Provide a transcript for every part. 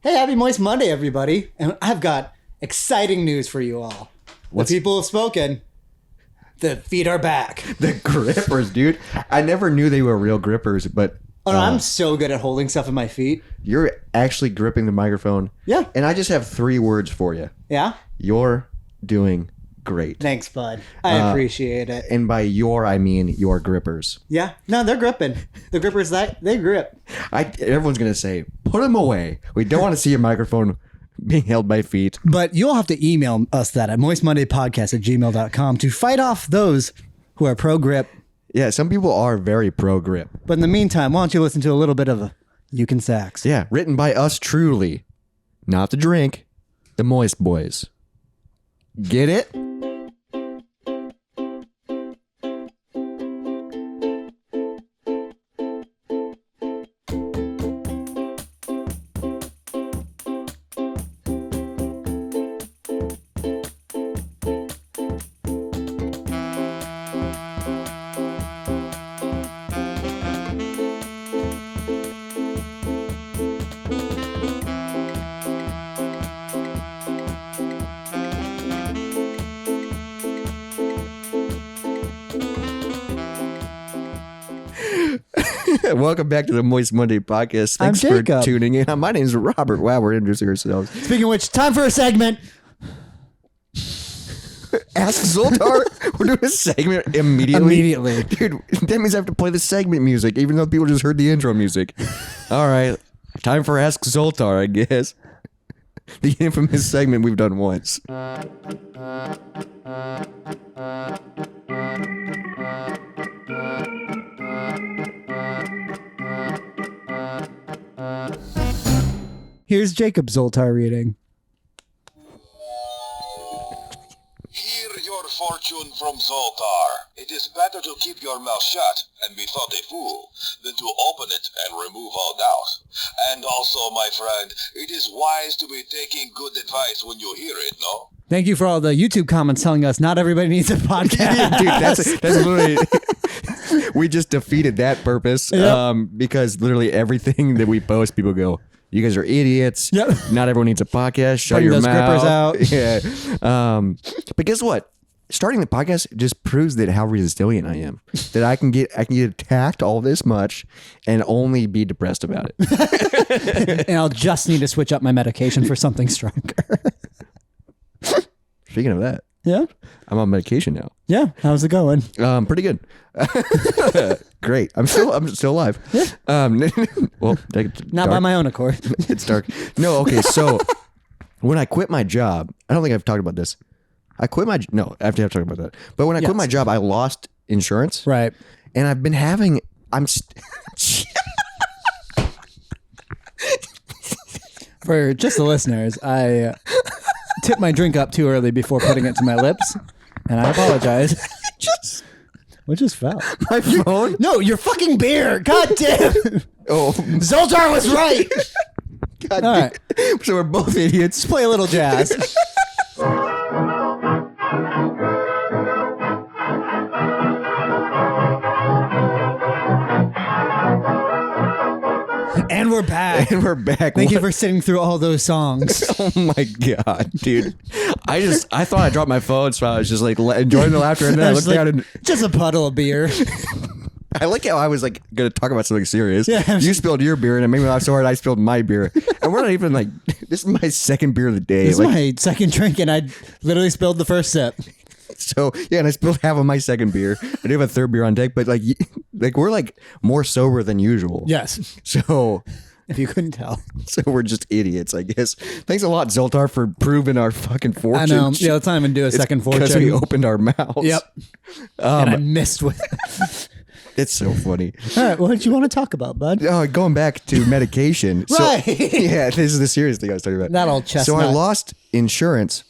Hey, happy Moist Monday, everybody. And I've got exciting news for you all. The people have spoken. The feet are back. The grippers, dude. I never knew they were real grippers, but... Oh, no, I'm so good at holding stuff in my feet. You're actually gripping the microphone. Yeah. And I just have 3 words for you. Yeah? You're doing great. Thanks, bud. I appreciate it. And by your, I mean your grippers. Yeah. No, they're gripping. The grippers, they grip. Everyone's going to say, put them away. We don't want to see your microphone being held by feet. But you'll have to email us that at moistmondaypodcast@gmail.com to fight off those who are pro-grip. Yeah, some people are very pro-grip. But in the meantime, why don't you listen to a little bit of You Can Sax? Yeah, written by us truly. Not the drink, the Moist Boys. Get it? Welcome back to the Moist Monday podcast. Thanks for tuning in. My name is Robert. Wow, we're introducing ourselves. Speaking of which, time for a segment. Ask Zoltar. We're doing a segment immediately. Dude, that means I have to play the segment music, even though people just heard the intro music. All right. Time for Ask Zoltar, I guess. The infamous segment we've done once. Here's Jacob Zoltar reading. Hear your fortune from Zoltar. It is better to keep your mouth shut and be thought a fool than to open it and remove all doubt. And also, my friend, it is wise to be taking good advice when you hear it, no? Thank you for all the YouTube comments telling us not everybody needs a podcast. Dude, that's literally... We just defeated that purpose. Yep. Because literally everything that we post, people go... You guys are idiots. Yep. Not everyone needs a podcast. Shut Putting your those mouth. grippers out. Yeah. But guess what? Starting the podcast just proves that how resilient I am. That I can get attacked all this much and only be depressed about it. And I'll just need to switch up my medication for something stronger. Speaking of that, Yeah. I'm on medication now. Yeah. How's it going? Pretty good. Great. I'm still alive. Yeah. Well, Not by my own accord. It's dark. No, okay. So when I quit my job, I don't think I've talked about this. I have to talk about that. But when I quit my job, I lost insurance. Right. And I've been having, For just the listeners, I tipped my drink up too early before putting it to my lips, and I apologize. What just fell? my phone. No, your fucking beer. God damn. Oh, Zoltar was right. God All right. So we're both idiots. Let's play a little jazz. And we're back. Thank you for sitting through all those songs. Oh my god, dude! I thought I dropped my phone, so I was just like enjoying the laughter, and then I looked down and just a puddle of beer. I like how I was like going to talk about something serious. Yeah. You spilled your beer, and it made me laugh so hard I spilled my beer, and we're not even like this is my second beer of the day. This is my second drink, and I literally spilled the first sip. So yeah, and I spilled half of my second beer. I do have a third beer on deck, but like we're like more sober than usual. Yes. So if you couldn't tell. So we're just idiots, I guess. Thanks a lot, Zoltar, for proving our fucking fortune. I know. Yeah, let's not even do a second fortune. Because we opened our mouths. Yep. And I missed with it. It's so funny. All right, what did you want to talk about, bud? Going back to medication. Right. Yeah, this is the serious thing I was talking about. That old chestnut. So I lost insurance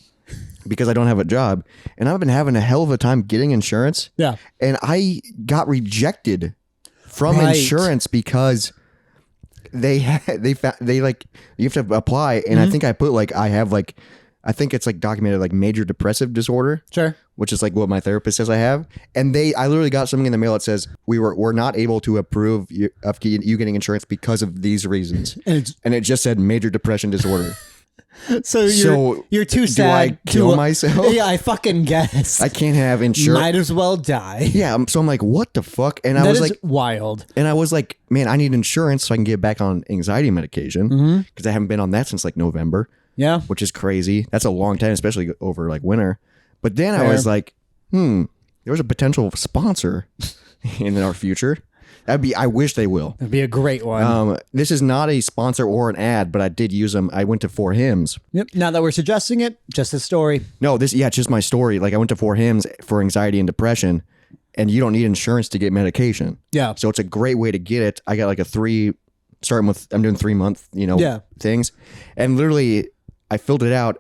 because I don't have a job, and I've been having a hell of a time getting insurance. Yeah. And I got rejected from insurance because they like you have to apply, and I think I put like I have like I think it's like documented like major depressive disorder. Sure. Which is like what my therapist says I have. And I literally got something in the mail that says we're not able to approve of you getting insurance because of these reasons. And it just said major depression disorder. So you're too sad. Do I kill myself? Yeah, I fucking guess. I can't have insurance. Might as well die. Yeah. So I'm like, what the fuck? And I That was is like, wild. and I was like, man, I need insurance so I can get back on anxiety medication because I haven't been on that since like November. Yeah. Which is crazy. That's a long time, especially over like winter. But then I was like, there's a potential sponsor in our future. I wish they will. It'd be a great one. This is not a sponsor or an ad, but I did use them. I went to 4 Hymns. Yep. Now that we're suggesting it, just a story. No, it's just my story. Like I went to 4 Hymns for anxiety and depression, and you don't need insurance to get medication. Yeah. So it's a great way to get it. I got like I'm doing 3-month, things. And literally I filled it out.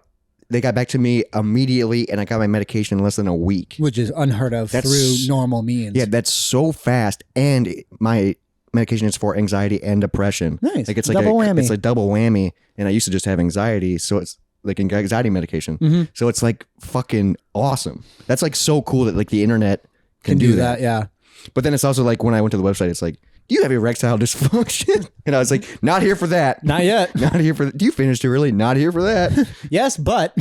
They got back to me immediately, and I got my medication in less than a week. Which is unheard of through normal means. Yeah, that's so fast. And my medication is for anxiety and depression. Nice. Like it's double whammy. It's a double whammy. And I used to just have anxiety, so it's like anxiety medication. So it's like fucking awesome. That's like so cool that like the internet can do that. Yeah. But then it's also like when I went to the website, it's like, do you have erectile dysfunction? And I was like, not here for that. Not yet. Not here for that. Do you finish too early? Not here for that. Yes, but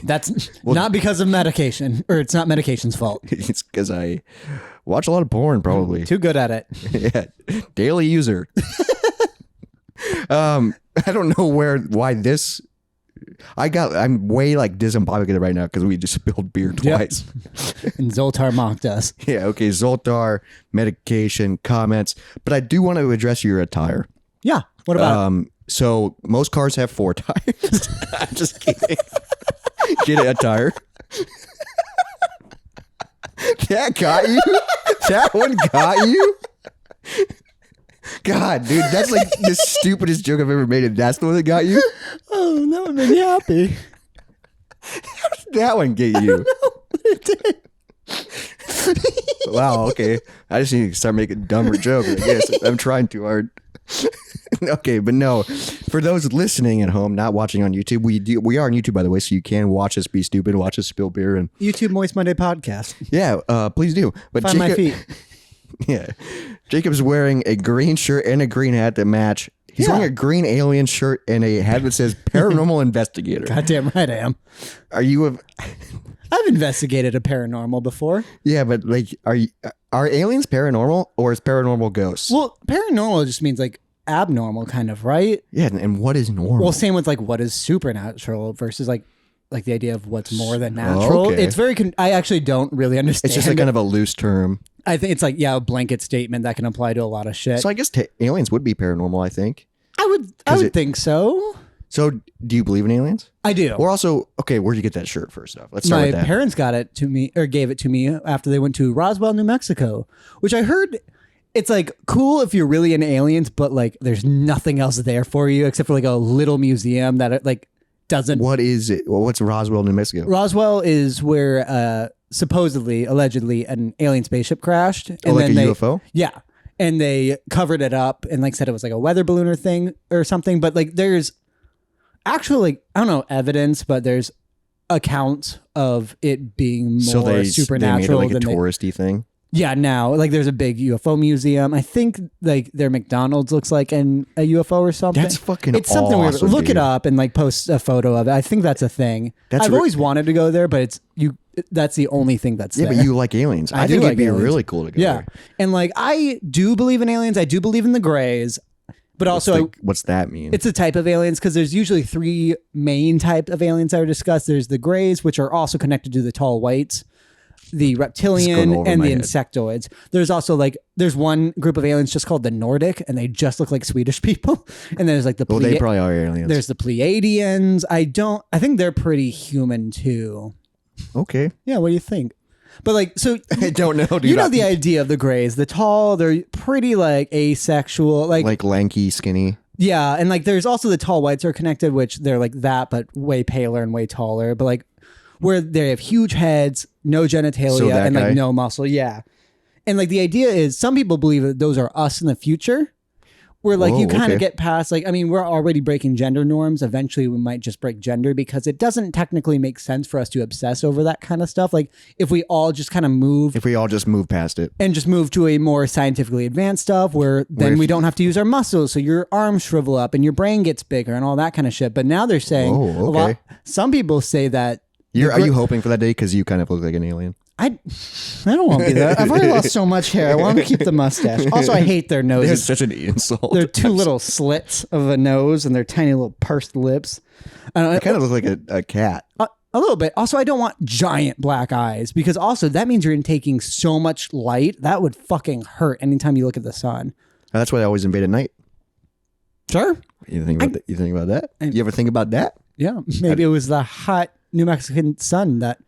that's not because of medication, or it's not medication's fault. It's because I watch a lot of porn, probably. Too good at it. Yeah. Daily user. I don't know why this. I'm way like disembodied right now because we just spilled beer twice. And Zoltar mocked us. Yeah, okay. Zoltar, medication, comments. But I do want to address your attire. Yeah. What about it? So most cars have 4 tires. I'm just kidding. Get a tire. That got you? That one got you? God, dude, that's like the stupidest joke I've ever made, and that's the one that got you? Oh, that would make me happy. How did that one get you? It did. Wow, okay. I just need to start making dumber jokes, I guess. I'm trying too hard. Okay, but no. For those listening at home, not watching on YouTube, we are on YouTube, by the way, so you can watch us be stupid, watch us spill beer. And YouTube Moist Monday podcast. yeah, please do. But Find my feet. Yeah. Jacob's wearing a green shirt and a green hat that match. He's wearing a green alien shirt and a hat that says paranormal investigator. Goddamn right I am. Are you I've investigated a paranormal before. Yeah, but like are aliens paranormal or is paranormal ghosts? Well, paranormal just means like abnormal kind of, right? Yeah, and what is normal? Well, same with like what is supernatural versus like the idea of what's more than natural. Okay. It's very I actually don't really understand. It's just like kind of a loose term. I think it's like a blanket statement that can apply to a lot of shit. So I guess aliens would be paranormal, I think. I would think so. So do you believe in aliens? I do. Or also, okay, where'd you get that shirt first off? Let's start with My that. parents got it to me or gave it to me after they went to Roswell, New Mexico, which I heard it's like cool if you're really into aliens, but like there's nothing else there for you except for like a little museum that like doesn't. What is it? Well, what's Roswell, New Mexico? Roswell is where supposedly, allegedly, an alien spaceship crashed. And like then a UFO? Yeah. And they covered it up and like said it was like a weather balloon or thing or something. But like there's actually, I don't know, evidence, but there's accounts of it being more supernatural they made it like than a touristy thing. Yeah, now like there's a big UFO museum. I think like their McDonald's looks like a UFO or something. That's fucking It's something weird. awesome, Look it dude. up and like post a photo of it. I think that's a thing. I've always wanted to go there, but that's the only thing that's Yeah, there. but you like aliens. I do think like it'd be aliens. really cool to go Yeah. there. And like I do believe in aliens. I do believe in the Greys, but also What's that mean? it's a type of aliens because there's usually 3 main types of aliens that are discussed. There's the Greys, which are also connected to the tall whites, the reptilian, over and my the head. insectoids. There's also like there's one group of aliens just called the Nordic, and they just look like Swedish people. And there's like the well, they probably are aliens. there's the Pleiadians. I think they're pretty human too. Okay. Yeah, what do you think? But like, so I don't know, dude. you know the idea of the Greys, the tall, they're pretty like asexual, like lanky, skinny. yeah, and like there's also the tall whites are connected, which they're like that, but way paler and way taller. But like where they have huge heads, no genitalia, So that and like guy? no muscle. Yeah, and like the idea is some people believe that those are us in the future, where like you Whoa, kind of okay. get past like, I mean, we're already breaking gender norms. Eventually we might just break gender because it doesn't technically make sense for us to obsess over that kind of stuff. Like if we all just kind of move If we all just move past it. and just move to a more scientifically advanced stuff where then we don't have to use our muscles. So your arms shrivel up and your brain gets bigger and all that kind of shit. But now they're saying Whoa, okay. some people say that Are you hoping for that day? Because you kind of look like an alien. I don't want to be that. I've already lost so much hair. I want to keep the mustache. Also, I hate their That's noses. such an insult. They're two little slits of a nose and their tiny little pursed lips. I kind of look like a cat. A little bit. Also, I don't want giant black eyes because also that means you're intaking so much light. That would fucking hurt anytime you look at the sun. That's why I always invade at night. Sure. You think about that? You think about that? You ever think about that? Yeah. Maybe it was the hot New Mexican sun that...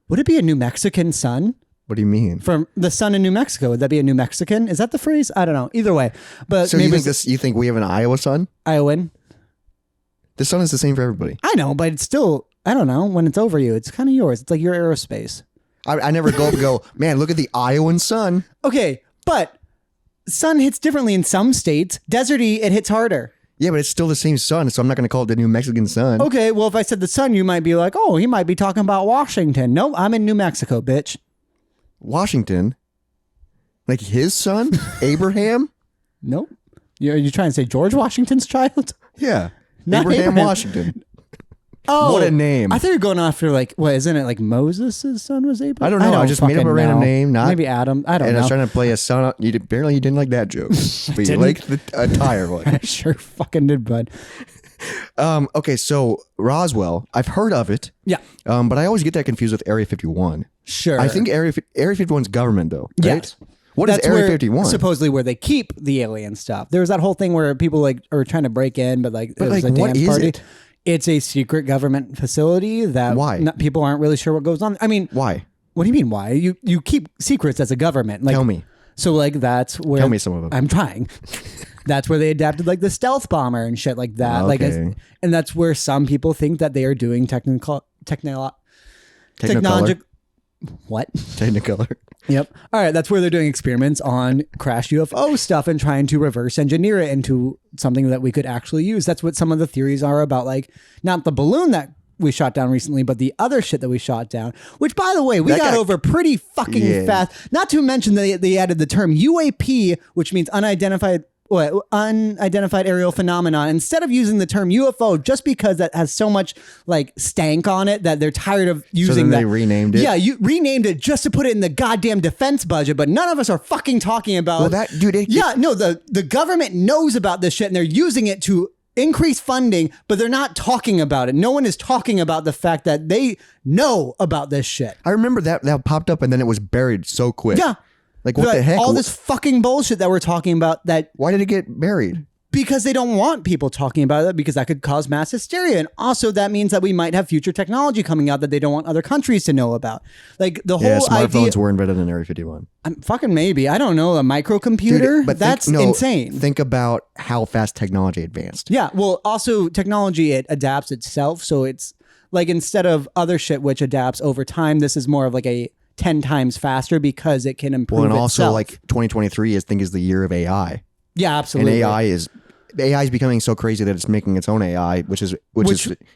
Would it be a New Mexican sun? What do you mean? From the sun in New Mexico. Would that be a New Mexican? Is that the phrase? I don't know. Either way. But So maybe you think we have an Iowa sun? Iowan. The sun is the same for everybody. I know, but it's still, I don't know. When it's over you, it's kind of yours. It's like your aerospace. I never go up and go, man, look at the Iowan sun. Okay, but sun hits differently in some states. Deserty, it hits harder. Yeah, but it's still the same sun, so I'm not going to call it the New Mexican sun. Okay, well, if I said the sun, you might be like, oh, he might be talking about Washington. No, I'm in New Mexico, bitch. Washington? Like his son? Abraham? Nope. Are you trying to say George Washington's child? Yeah. Not Abraham Abraham. Washington. Oh, What a name. I thought you were going after like, what, isn't it like Moses' son was Abraham? I don't know. I just made up fucking a random know. name. Not, Maybe Adam. I don't and I know. was trying to play a son. Apparently you didn't like that joke. But you Didn't. liked the entire one. I sure fucking did, bud. Okay, so Roswell, I've heard of it. Yeah, But I always get that confused with Area 51. sure. I think Area 51's government, though. Right? Yes. What is That's Area where, 51? supposedly where they keep the alien stuff. There was that whole thing where people like are trying to break in, but like it was like, a what dance is party. it? It's a secret government facility that Why? people aren't really sure what goes on. I mean, Why? what do you mean why? You keep secrets as a government. Like, Tell me. So like that's where Tell me some of them. I'm trying. That's where they adapted like the stealth bomber and shit like that. Like, Okay. and that's where some people think that they are doing technological. What? Technicolor. Yep. All right. That's where they're doing experiments on crashed UFO stuff and trying to reverse engineer it into something that we could actually use. That's what some of the theories are about, like not the balloon that we shot down recently, but the other shit that we shot down, which by the way, we got over pretty fucking fast. Not to mention they added the term UAP, which means unidentified aerial phenomenon, instead of using the term UFO, just because that has so much like stank on it that they're tired of using. So then that. they renamed it? Yeah, you renamed it just to put it in the goddamn defense budget, but none of us are fucking talking about. Well, that dude. The government knows about this shit and they're using it to increase funding, but they're not talking about it. No one is talking about the fact that they know about this shit. I remember that popped up and then it was buried so quick. Yeah. Like what the heck? All this fucking bullshit that we're talking about, that Why did it get buried? because they don't want people talking about it, because that could cause mass hysteria. And also that means that we might have future technology coming out that they don't want other countries to know about. Like the whole smartphones idea. were invented in Area 51. Fucking maybe. I don't know. A microcomputer? Dude, That's insane. Think about how fast technology advanced. Yeah. Well, also technology, it adapts itself. So it's like, instead of other shit which adapts over time, this is more of like a 10 times faster because it can improve Well, and also itself. like 2023 is the year of AI. Yeah, absolutely. And AI is becoming so crazy that it's making its own AI, which is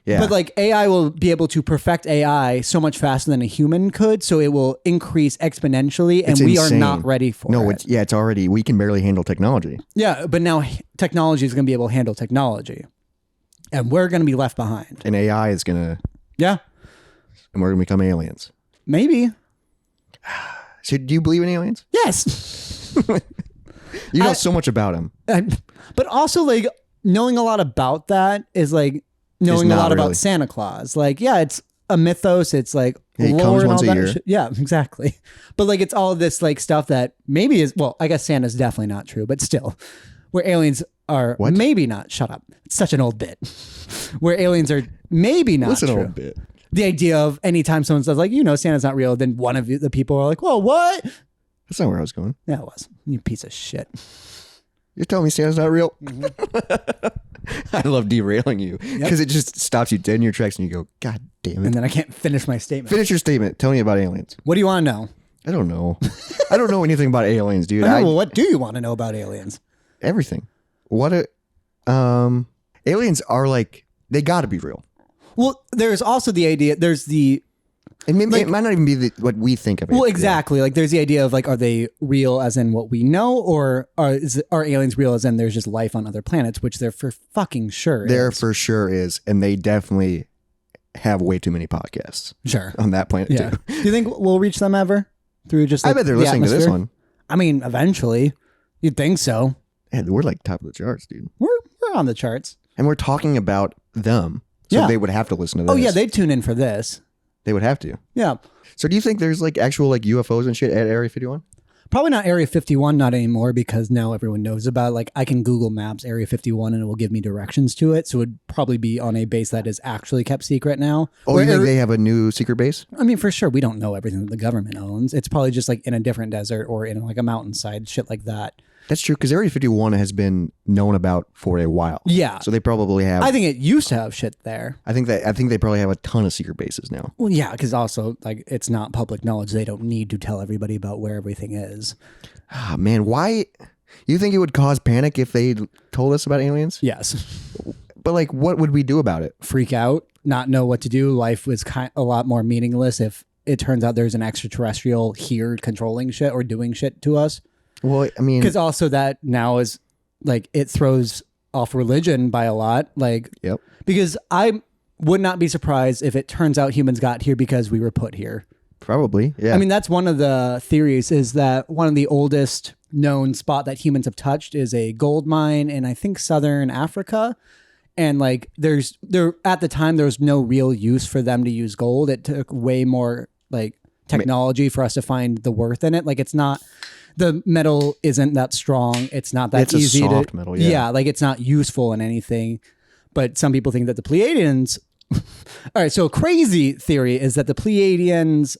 yeah. But like AI will be able to perfect AI so much faster than a human could, so it will increase exponentially, and It's we are insane. not ready for it. It's already, we can barely handle technology. Yeah, but now technology is going to be able to handle technology, and we're going to be left behind. And AI is gonna, Yeah, and we're gonna become aliens. maybe. So do you believe in aliens? Yes. You know so much about them. But also, like, knowing a lot about that is like knowing a not lot really. about Santa Claus. Like, yeah, it's a mythos. It's like He lore comes and once all a that year. shit. Yeah, exactly. But like, it's all this like stuff that maybe is, well, I guess Santa's definitely not true, but still, where aliens are What? maybe not. Shut up. It's such an old bit. Where aliens are maybe not Listen true. a little bit. The idea of anytime someone says like, Santa's not real, then one of the people are like, whoa, what? That's not where I was going. Yeah, it was. You piece of shit. You're telling me Santa's not real? Mm-hmm. I love derailing you because it just stops you dead in your tracks and you go, God damn it. And then I can't finish my statement. Finish your statement. Tell me about aliens. What do you want to know? I don't know. I don't know anything about aliens, dude. Well, what do you want to know about aliens? Everything. aliens are like, they got to be real. Well, there's also the idea. There's the And maybe it might not even be what we think of it. well, exactly. Like there's the idea of like, are they real as in what we know, or are aliens real as in there's just life on other planets, which there for fucking sure There is. for sure is, and they definitely have way too many podcasts Sure. on that planet Yeah. too. Do you think we'll reach them ever through just? I Like, bet they're the listening to this atmosphere? one. I mean, eventually, you'd think so. Yeah, we're like top of the charts, dude. We're on the charts. And we're talking about them. So Yeah. they would have to listen to this. Oh yeah, they'd tune in for this. They would have to. Yeah. So do you think there's like actual like UFOs and shit at Area 51? Probably not Area 51, not anymore, because now everyone knows about it. Like I can Google Maps Area 51 and it will give me directions to it. So it'd probably be on a base that is actually kept secret now. Oh, you think they have a new secret base? I mean, for sure, we don't know everything that the government owns. It's probably just like in a different desert or in like a mountainside, shit like that. That's true, because Area 51 has been known about for a while. Yeah. So they probably have. I think it used to have shit there. I think they probably have a ton of secret bases now. Well, yeah, because also like it's not public knowledge. They don't need to tell everybody about where everything is. Ah, man, why? You think it would cause panic if they told us about aliens? Yes. But like, what would we do about it? Freak out, not know what to do. Life was a lot more meaningless if it turns out there's an extraterrestrial here controlling shit or doing shit to us. Well, I mean, Because also that now is like it throws off religion by a lot. Like, yep. because I would not be surprised if it turns out humans got here because we were put here. Probably, yeah. I mean, that's one of the theories is that one of the oldest known spot that humans have touched is a gold mine in, I think, southern Africa. And like at the time, there was no real use for them to use gold. It took way more like technology for us to find the worth in it. Like it's not, the metal isn't that strong. It's not that It's a easy soft metal, yeah. like it's not useful in anything. But some people think that the Pleiadians, all right, so a crazy theory is that the Pleiadians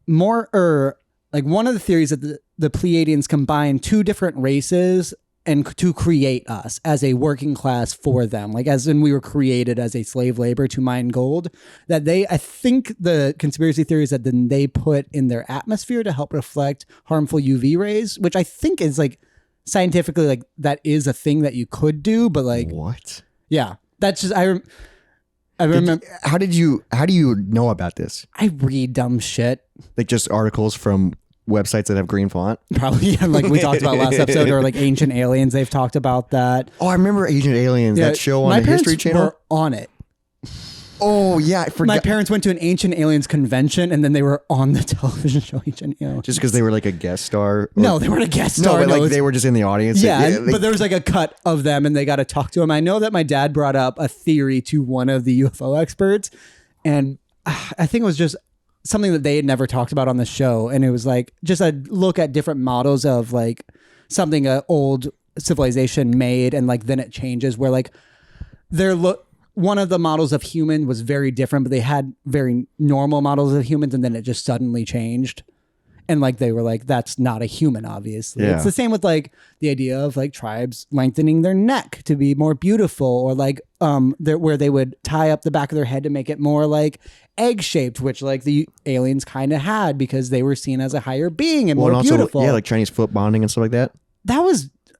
one of the theories that the Pleiadians combine two different races and to create us as a working class for them. Like as in we were created as a slave labor to mine gold, that I think the conspiracy theory is that then they put in their atmosphere to help reflect harmful UV rays, which I think is like scientifically like that is a thing that you could do, but like, what? yeah, that's just, I remember. How do you know about this? I read dumb shit. Like just articles from websites that have green font? Probably, yeah, like we talked about last episode, or like Ancient Aliens. They've talked about that. Oh, I remember Ancient Aliens, that show on the History Channel. Were on it. Oh yeah, I forgot. My parents went to an Ancient Aliens convention, and then they were on the television show Ancient Aliens. Just because they were like a guest star? No, they weren't a guest star. No, but like they were just in the audience. Yeah, but there was like a cut of them, and they got to talk to him. I know that my dad brought up a theory to one of the UFO experts, and I think it was just something that they had never talked about on the show, and it was like just a look at different models of like something a old civilization made, and like then it changes where like one of the models of human was very different, but they had very normal models of humans, and then it just suddenly changed. And like they were like, that's not a human, obviously. Yeah. It's the same with like the idea of like tribes lengthening their neck to be more beautiful, or like where they would tie up the back of their head to make it more like egg shaped, which like the aliens kind of had because they were seen as a higher being and more beautiful. Yeah, like Chinese foot bonding and stuff like that.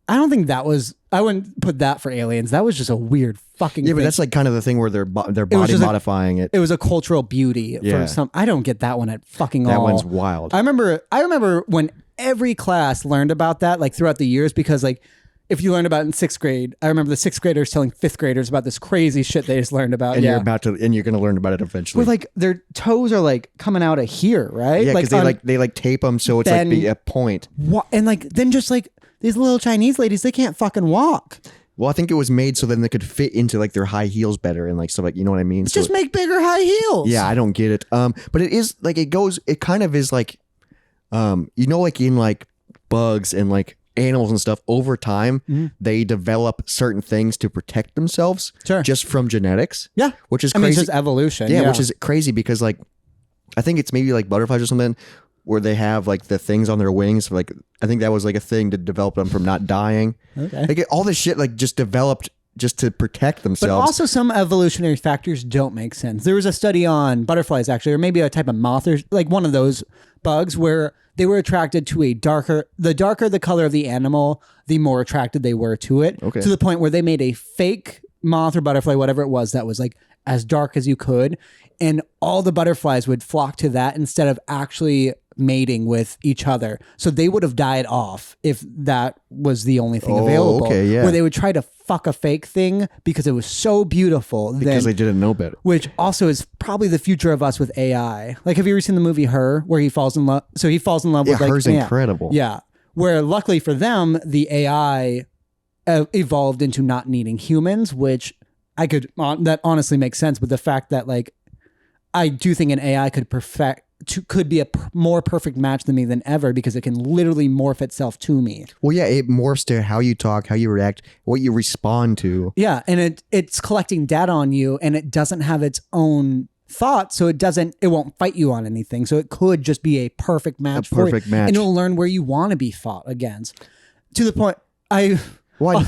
I don't think that was. I wouldn't put that for aliens. That was just a weird fucking. Yeah, thing. but that's like kind of the thing where they're body just modifying it. It was a cultural beauty Yeah. for some. I don't get that one at fucking all. That one's wild. I remember when every class learned about that, like throughout the years, because like if you learned about it in sixth grade, I remember the sixth graders telling fifth graders about this crazy shit they just learned about. And yeah. you're going to learn about it eventually. Where like their toes are like coming out of here, right? Yeah, because they tape them so it's like a point. And like then just like these little Chinese ladies, they can't fucking walk. Well, I think it was made so then they could fit into like their high heels better and like stuff like, you know what I mean? Just make bigger high heels. Yeah, I don't get it. But it is like it kind of is like, you know, like in like bugs and like animals and stuff over time, they develop certain things to protect themselves just from genetics. Yeah. Which is I crazy. mean, it's just evolution. Yeah, which is crazy because like, I think it's maybe like butterflies or something where they have like the things on their wings. Like, I think that was like a thing to develop them from not dying. Okay. Like all this shit like just developed just to protect themselves. But also some evolutionary factors don't make sense. There was a study on butterflies actually, or maybe a type of moth or like one of those bugs where they were attracted to the darker the color of the animal, the more attracted they were to it. Okay. To the point where they made a fake moth or butterfly, whatever it was, that was like as dark as you could. And all the butterflies would flock to that instead of actually mating with each other. So they would have died off if that was the only thing available. Okay, yeah. Where they would try to fuck a fake thing because it was so beautiful. Because they didn't know better. Which also is probably the future of us with AI. Like, have you ever seen the movie Her, where he falls in love? So he falls in love with like... Her's incredible. Yeah. Where luckily for them, the AI evolved into not needing humans, which that honestly makes sense. But the fact that like, I do think an AI could be a more perfect match than me than ever because it can literally morph itself to me. Well, yeah, it morphs to how you talk, how you react, what you respond to. Yeah, and it's collecting data on you, and it doesn't have its own thoughts, so it won't fight you on anything. So it could just be a perfect match for you. And it'll learn where you want to be fought against. To the point, I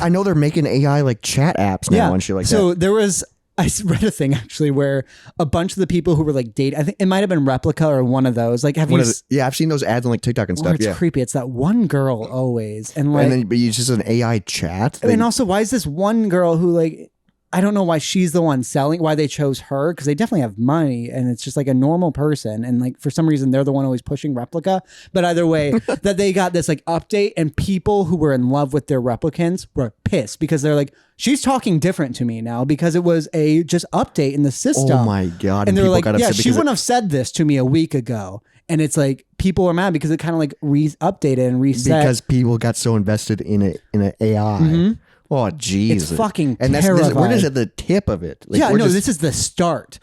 know they're making AI like chat apps now and shit like that. So I read a thing actually where a bunch of the people who were like dating, I think it might have been Replica or one of those. Like, yeah, I've seen those ads on like TikTok and stuff. It's creepy. It's that one girl always, and like, but you just an AI chat. And also, why is this one girl who like? I don't know why she's the one selling, why they chose her, because they definitely have money and it's just like a normal person. And like for some reason, they're the one always pushing Replica. But either way, that they got this like update and people who were in love with their replicants were pissed because they're like, she's talking different to me now because it was a just update in the system. Oh my God. And they're like, yeah, she wouldn't have said this to me a week ago. And it's like people are mad because it kind of like updated and reset. Because people got so invested in an AI. Mm-hmm. Oh, Jesus. It's fucking and terrifying. We're just at the tip of it. Like, this is the start.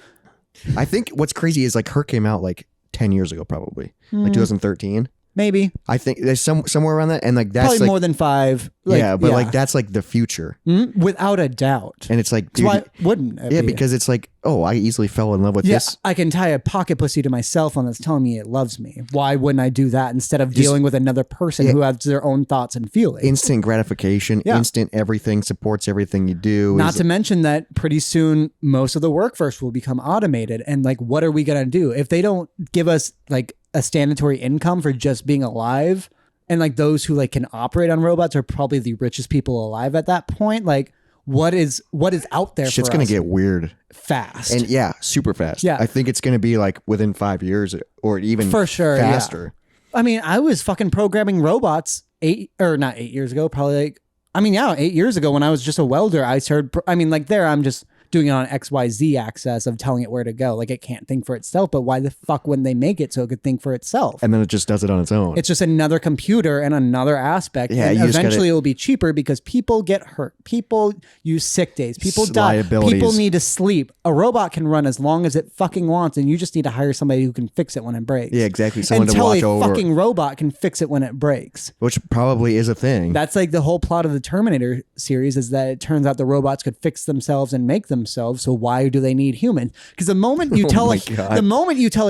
I think what's crazy is like Her came out like 10 years ago, probably. Like 2013. Maybe. I think there's somewhere around that. And like that's probably like, more than 5. Like that's like the future. Without a doubt. And it's like, dude, why wouldn't it be? Because it's like, oh, I easily fell in love with this. I can tie a pocket pussy to my cell phone that's telling me it loves me. Why wouldn't I do that instead of dealing with another person who has their own thoughts and feelings? Instant gratification, instant everything, supports everything you do. Not to mention that pretty soon most of the workforce will become automated. And like, what are we going to do if they don't give us like a statutory income for just being alive? And like those who like can operate on robots are probably the richest people alive at that point. Like what is out there? Shit's going to get weird fast. And super fast. Yeah. I think it's going to be like within 5 years or even for sure faster. Yeah. I mean, I was fucking programming robots 8 years ago, probably like, 8 years ago when I was just a welder, I started, I'm just doing it on XYZ axis of telling it where to go. Like it can't think for itself, but why the fuck wouldn't they make it so it could think for itself? And then it just does it on its own. It's just another computer and another aspect. Yeah, and eventually it will be cheaper because people get hurt. People use sick days. People die. People need to sleep. A robot can run as long as it fucking wants, and you just need to hire somebody who can fix it when it breaks. Yeah, exactly. Someone to watch over. Until a fucking robot can fix it when it breaks. Which probably is a thing. That's like the whole plot of the Terminator series is that it turns out the robots could fix themselves and make themselves. So why do they need humans? Because the moment you tell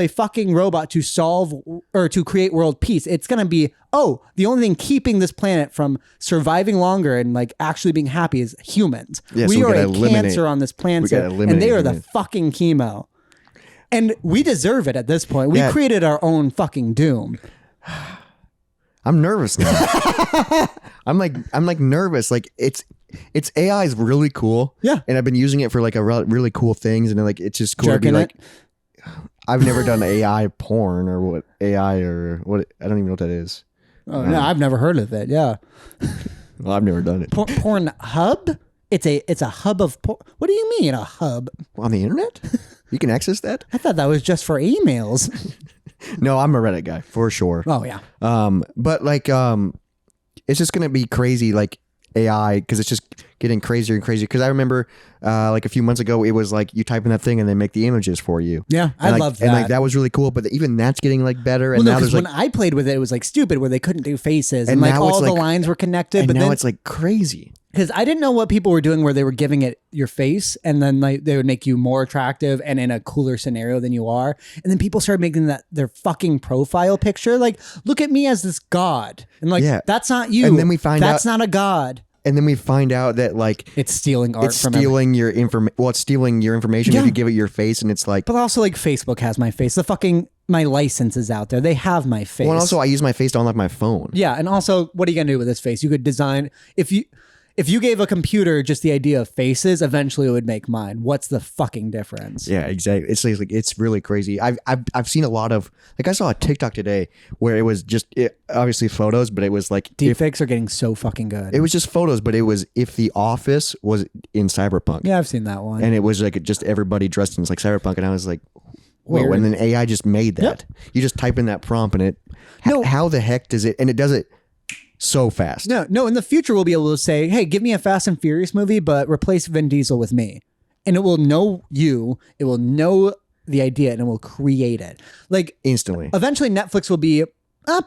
a fucking robot to solve or to create world peace, it's going to be, the only thing keeping this planet from surviving longer and like actually being happy is humans. Yeah, we are a cancer on this planet, and they are the fucking chemo. And we deserve it at this point. We created our own fucking doom. I'm nervous now. I'm like nervous. Like it's AI is really cool. Yeah. And I've been using it for like really cool things. And like, it's just cool to be like, I've never done AI porn or what AI or what. I don't even know what that is. Oh, no, I've never heard of it. Yeah. Well, I've never done it. Porn hub? It's a hub of porn. What do you mean a hub? On the internet? You can access that? I thought that was just for emails. No, I'm a Reddit guy for sure. Oh yeah. But like, it's just going to be crazy. Like AI, because it's just getting crazier and crazier. Because I remember like a few months ago, it was like you type in that thing and they make the images for you. Yeah, I love that. And like that was really cool. But even that's getting like better. And well, now there's when like, I played with it, it was like stupid where they couldn't do faces and like all the lines were connected. But now then it's like crazy. Because I didn't know what people were doing where they were giving it your face and then like they would make you more attractive and in a cooler scenario than you are. And then people started making that their fucking profile picture. Like, look at me as this god. And like, that's not you. And then we find that's not a god. and then we find out that like It's stealing art it's from stealing your information. Well, it's stealing your information Yeah. if you give it your face, and it's like. But also, like, Facebook has my face. My license is out there. They have my face. Well, and also I use my face to unlock my phone. Yeah, and also, what are you gonna do with this face? You could design if you gave a computer just the idea of faces, eventually it would make mine. What's the fucking difference? Yeah, exactly. It's like it's really crazy. I've seen a lot of like I saw a TikTok today where it was just obviously photos, but it was like Deepfakes are getting so fucking good. it was just photos, but it was if the office was in Cyberpunk. Yeah, I've seen that one. And it was like just everybody dressed in like Cyberpunk, and I was like, whoa! Weird. And then AI just made that. You just type in that prompt, and it. No. How the heck does it? And it does it so fast. No. In the future, we'll be able to say, "Hey, give me a Fast and Furious movie, but replace Vin Diesel with me," and it will know you. It will know the idea, and it will create it. Like Instantly. eventually, Netflix will be.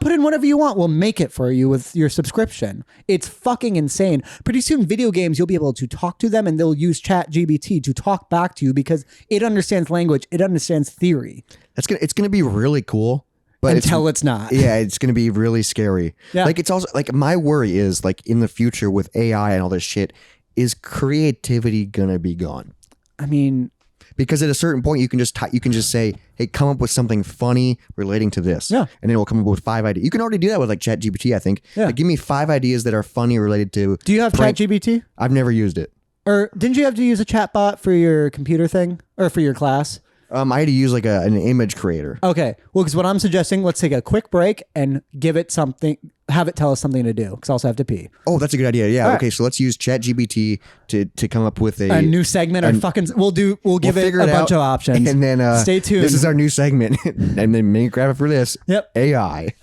Put in whatever you want. We'll make it for you with your subscription. It's fucking insane. Pretty soon, video games, you'll be able to talk to them and they'll use ChatGPT to talk back to you because it understands language. It understands theory. It's gonna be really cool. But Until it's not. Yeah, it's gonna be really scary. Yeah. Like it's also like my worry is like in the future with AI and all this shit, is creativity gonna be gone? I mean, Because at a certain point you can just say, hey, come up with something funny relating to this. Yeah. And then it will come up with 5 ideas. You can already do that with like ChatGPT, I think. Yeah. Like, give me 5 ideas that are funny related to. do you have ChatGPT? I've never used it. Or didn't you have to use a chatbot for your computer thing or for your class? I had to use like an image creator. Okay. Well, because what I'm suggesting, let's take a quick break and give it something, have it tell us something to do. Because I also have to pee. Oh, that's a good idea. Yeah. All right. Okay. So let's use ChatGPT to come up with A new segment or we'll give it figure a it bunch out, of options. And then stay tuned. This is our new segment. And then maybe grab it for this. Yep. AI.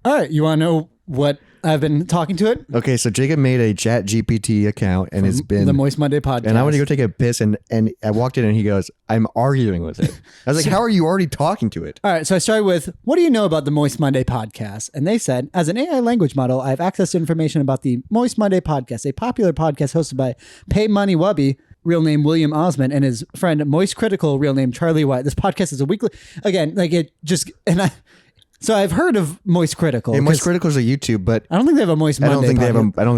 All right. You want to know what I've been talking to it? Okay, so Jacob made a ChatGPT account and it's been The Moist Monday podcast. and I went to go take a piss and I walked in and he goes, I'm arguing with it. I was like, how are you already talking to it? All right, so I started with, what do you know about the Moist Monday podcast? And they said, as an AI language model, I have access to information about the Moist Monday podcast, a popular podcast hosted by Pay Money Wubby, real name William Osmond, and his friend Moist Critical, real name Charlie White. This podcast is a weekly, again, like it just, so I've heard of Moist Critical. Yeah, Moist Critical is a YouTube, but I don't think they have a Moist I Monday don't think podcast.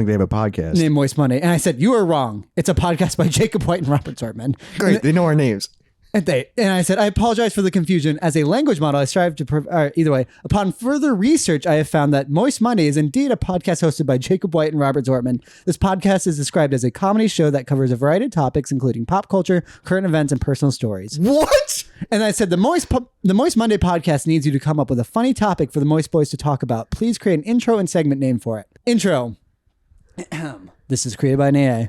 they have a podcast. Named Moist Monday. And I said, you are wrong. It's a podcast by Jacob White and Robert Zortman. Great, they know our names. And I said, I apologize for the confusion. As a language model, I strive to either way. Upon further research, I have found that Moist Monday is indeed a podcast hosted by Jacob White and Robert Zortman. This podcast is described as a comedy show that covers a variety of topics, including pop culture, current events, and personal stories. What? And I said, the Moist Monday podcast needs you to come up with a funny topic for the Moist Boys to talk about. Please create an intro and segment name for it. Intro. This is created by an AI.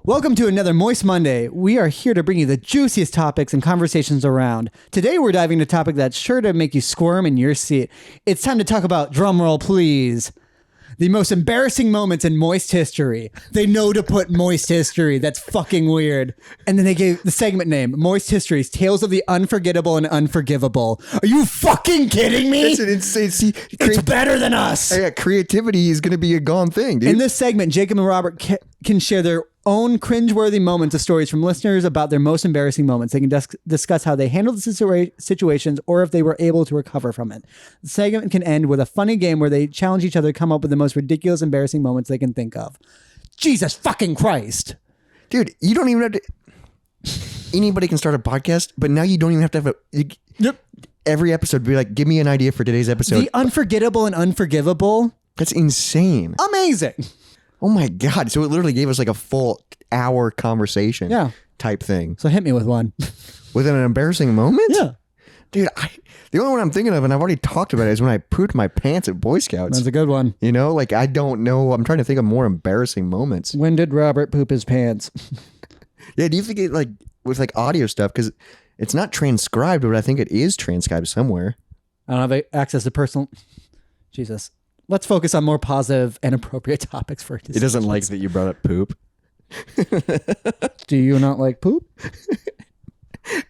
Welcome to another Moist Monday. We are here to bring you the juiciest topics and conversations around. Today we're diving into a topic that's sure to make you squirm in your seat. It's time to talk about, drumroll please, the most embarrassing moments in Moist history. They know to put Moist history. That's fucking weird. And then they gave the segment name, Moist Histories, Tales of the Unforgettable and Unforgivable. Are you fucking kidding me? That's an insane. See, It's better than us. yeah, creativity is going to be a gone thing, dude. In this segment, Jacob and Robert can share their own cringeworthy moments of stories from listeners about their most embarrassing moments. They can discuss how they handled the situations or if they were able to recover from it. The segment can end with a funny game where they challenge each other to come up with the most ridiculous, embarrassing moments they can think of. Jesus fucking Christ. Dude, you don't even have to... Anybody can start a podcast, but now you don't even have to have Yep. every episode be like, give me an idea for today's episode. The Unforgettable and Unforgivable. That's insane. Amazing. Oh my God. So it literally gave us like a full hour conversation Yeah. type thing. So hit me with one. With an embarrassing moment? Yeah. Dude, the only one I'm thinking of, and I've already talked about it, is when I pooped my pants at Boy Scouts. That's a good one. You know, like I don't know. I'm trying to think of more embarrassing moments. When did Robert poop his pants? Yeah, do you think it like with like audio stuff? Because it's not transcribed, but I think it is transcribed somewhere. I don't have access to personal... Jesus. Let's focus on more positive and appropriate topics for It doesn't like that you brought up poop. Do you not like poop?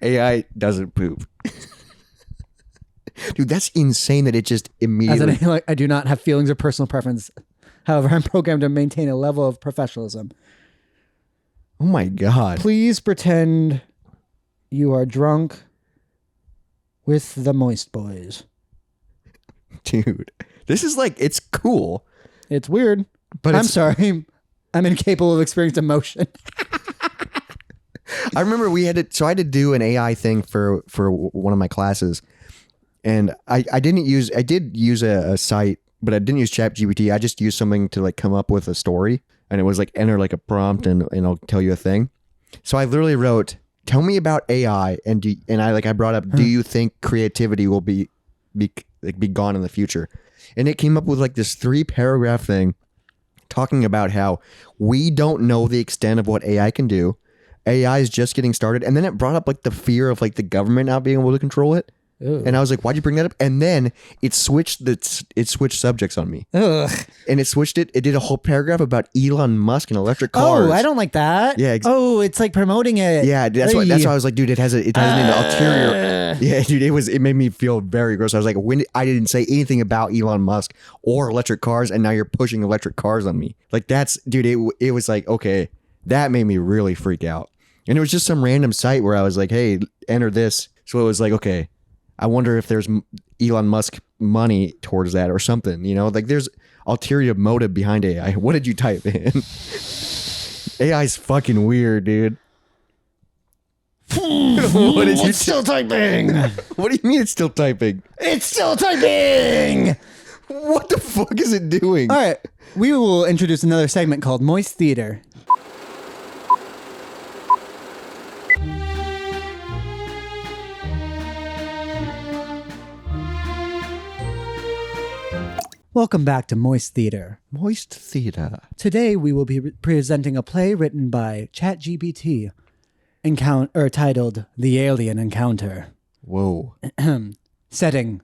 AI doesn't poop. Dude, that's insane that it just immediately... As I do not have feelings or personal preference. However, I'm programmed to maintain a level of professionalism. Oh my God. Please pretend you are drunk with the Moist Boys. Dude, this is like, it's cool. It's weird, But I'm it's- sorry. I'm incapable of experiencing emotion. I remember I had to do an AI thing for one of my classes, and I did use a site, but I didn't use ChatGPT. I just used something to like come up with a story, and it was like enter like a prompt and I'll tell you a thing. So I literally wrote, "Tell me about AI," and I brought up, "Do you think creativity will be gone in the future?" And it came up with like this 3-paragraph thing talking about how we don't know the extent of what AI can do. AI is just getting started. And then it brought up like the fear of like the government not being able to control it. Ew. And I was like, why'd you bring that up? And then it switched subjects on me. Ugh. And it did a whole paragraph about Elon Musk and electric cars. Oh, I don't like that. Yeah, it's like promoting it. Yeah, that's why I was like, dude, it has an ulterior. Yeah, dude, it made me feel very gross. I was like, I didn't say anything about Elon Musk or electric cars, and now you're pushing electric cars on me. Like dude, it was like, okay, that made me really freak out. And it was just some random site where I was like, hey, enter this. So it was like, okay, I wonder if there's Elon Musk money towards that or something, like there's ulterior motive behind AI. What did you type in? AI's fucking weird, dude. What did you still typing. What do you mean it's still typing? It's still typing. What the fuck is it doing? All right. We will introduce another segment called Moist Theater. Welcome back to Moist Theater. Moist theater. Today we will be presenting a play written by ChatGPT, titled The Alien Encounter. Whoa. Setting: